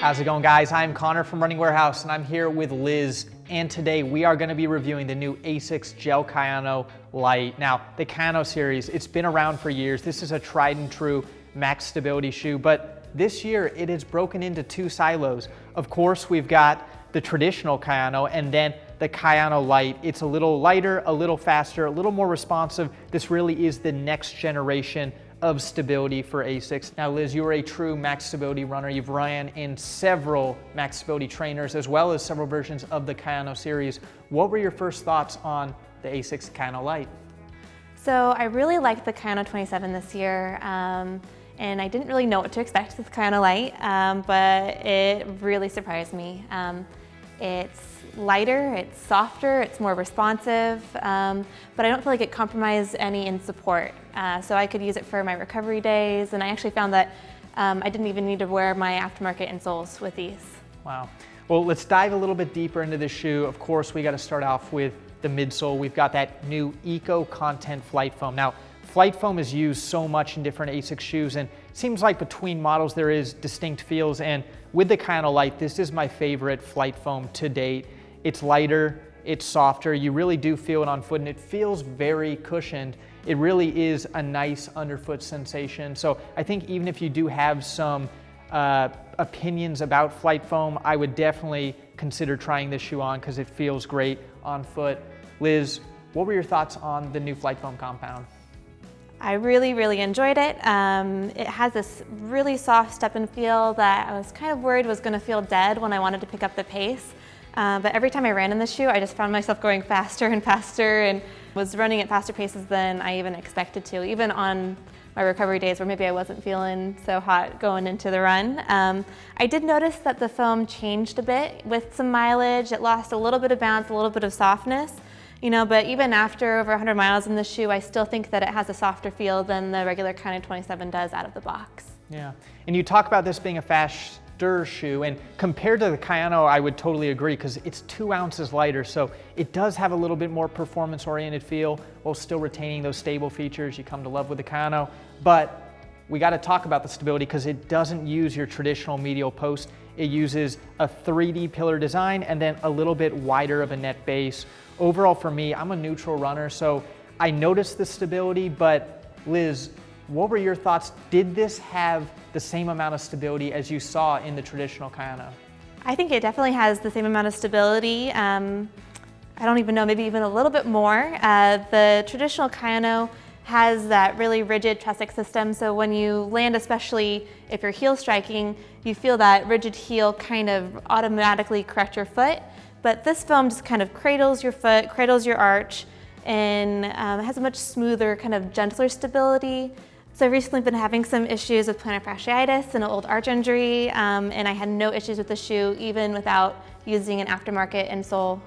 How's it going, guys? I'm Connor from Running Warehouse, and I'm here with Liz, and today we are going to be reviewing the new ASICS GEL-Kayano Lite. Now, the Kayano series, it's been around for years. This is a tried and true max stability shoe, but this year it is broken into two silos. Of course, we've got the traditional Kayano and then the Kayano Lite. It's a little lighter, a little faster, a little more responsive. This really is the next generation of stability for ASICS. Now, Liz, you are a true max stability runner. You've ran in several max stability trainers as well as several versions of the Kayano series. What were your first thoughts on the ASICS Kayano Lite? So I really liked the Kayano 27 this year, and I didn't really know what to expect with the Kayano Lite, but it really surprised me. It's lighter, it's softer, it's more responsive, but I don't feel like it compromised any in support. So I could use it for my recovery days, and I actually found that I didn't even need to wear my aftermarket insoles with these. Wow. Well, let's dive a little bit deeper into this shoe. Of course, we got to start off with the midsole. We've got that new eco content flight foam. Now, flight foam is used so much in different ASICS shoes, and it seems like between models there is distinct feels, and with the Kayano Lite, this is my favorite flight foam to date. It's lighter, it's softer, you really do feel it on foot, and it feels very cushioned. It really is a nice underfoot sensation. So I think even if you do have some opinions about flight foam, I would definitely consider trying this shoe on because it feels great on foot. Liz, what were your thoughts on the new flight foam compound? I really enjoyed it. It has this really soft step-in feel that I was kind of worried was going to feel dead when I wanted to pick up the pace. But every time I ran in this shoe, I just found myself going faster and faster and was running at faster paces than I even expected to, even on my recovery days where maybe I wasn't feeling so hot going into the run. I did notice that the foam changed a bit with some mileage. It lost a little bit of bounce, a little bit of softness. But even after over 100 miles in the shoe, I still think that it has a softer feel than the regular Kayano 27 does out of the box. Yeah, and you talk about this being a faster shoe, and compared to the Kayano, I would totally agree because it's 2 ounces lighter, so it does have a little bit more performance-oriented feel while still retaining those stable features you come to love with the Kayano. But we got to talk about the stability because it doesn't use your traditional medial post. It uses a 3D pillar design and then a little bit wider of a net base. Overall, for me, I'm a neutral runner, so I noticed the stability, but Liz, what were your thoughts? Did this have the same amount of stability as you saw in the traditional Kayano? I think it definitely has the same amount of stability. I don't even know, maybe even a little bit more. The traditional Kayano has that really rigid trussic system, so when you land, especially if you're heel striking, you feel that rigid heel kind of automatically correct your foot. But this foam just kind of cradles your foot, cradles your arch, and it has a much smoother, kind of gentler stability. So I've recently been having some issues with plantar fasciitis and an old arch injury, and I had no issues with the shoe even without using an aftermarket insole.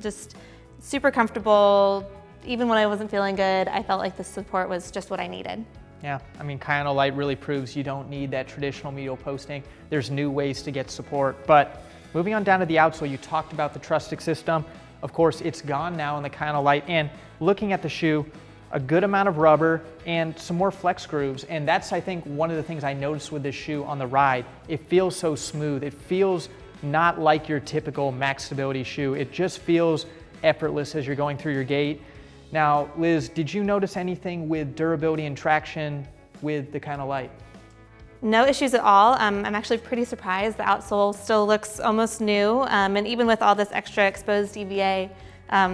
Just super comfortable. Even when I wasn't feeling good, I felt like the support was just what I needed. Yeah, I mean, Kayano Lite really proves you don't need that traditional medial posting. There's new ways to get support. But moving on down to the outsole, you talked about the trussic system. Of course, it's gone now in the Kayano Lite, and looking at the shoe, a good amount of rubber and some more flex grooves. And that's, I think, one of the things I noticed with this shoe on the ride. It feels so smooth. It feels not like your typical max stability shoe. It just feels effortless as you're going through your gait. Now, Liz, did you notice anything with durability and traction with the Kayano Lite? No issues at all. I'm actually pretty surprised. The outsole still looks almost new, and even with all this extra exposed EVA,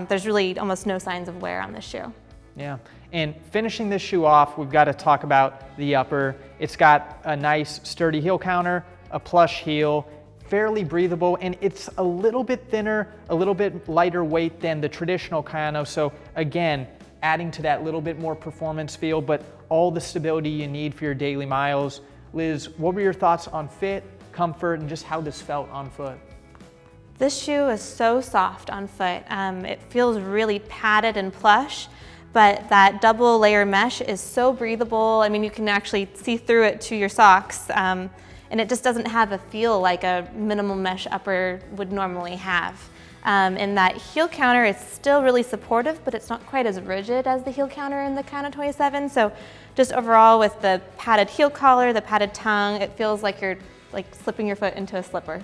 there's really almost no signs of wear on this shoe. Yeah, and finishing this shoe off, we've got to talk about the upper. It's got a nice sturdy heel counter, a plush heel, fairly breathable, and it's a little bit thinner, a little bit lighter weight than the traditional Kayano. So again, adding to that little bit more performance feel, but all the stability you need for your daily miles. Liz, what were your thoughts on fit, comfort, and just how this felt on foot? This shoe is so soft on foot. It feels really padded and plush, but that double layer mesh is so breathable. I mean, you can actually see through it to your socks, and it just doesn't have a feel like a minimal mesh upper would normally have. And that heel counter is still really supportive, but it's not quite as rigid as the heel counter in the Kayano 27. So just overall with the padded heel collar, the padded tongue, it feels like you're like slipping your foot into a slipper.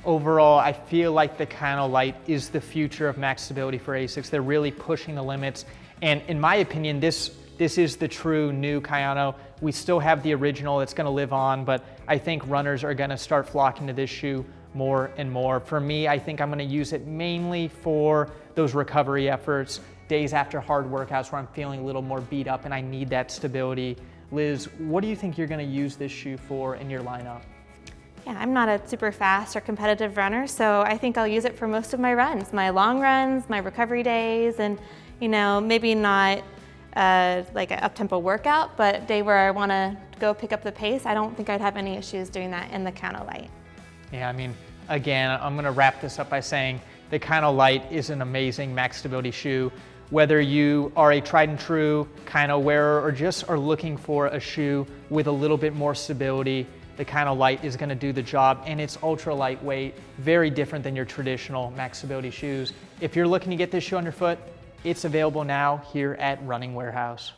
Overall, I feel like the Kayano Lite is the future of max stability for ASICS. They're really pushing the limits. And in my opinion, this is the true new Kayano. We still have the original that's gonna live on, but I think runners are gonna start flocking to this shoe more and more. For me, I think I'm gonna use it mainly for those recovery efforts, days after hard workouts where I'm feeling a little more beat up and I need that stability. Liz, what do you think you're gonna use this shoe for in your lineup? Yeah, I'm not a super fast or competitive runner, so I think I'll use it for most of my runs, my long runs, my recovery days, and maybe not like an up-tempo workout, but a day where I want to go pick up the pace. I don't think I'd have any issues doing that in the Kayano Lite. Yeah, I mean, again, I'm going to wrap this up by saying the Kayano Lite is an amazing max stability shoe. Whether you are a tried and true Kayano wearer or just are looking for a shoe with a little bit more stability, the Kayano Lite is going to do the job, and it's ultra lightweight, very different than your traditional max stability shoes. If you're looking to get this shoe on your foot, it's available now here at Running Warehouse.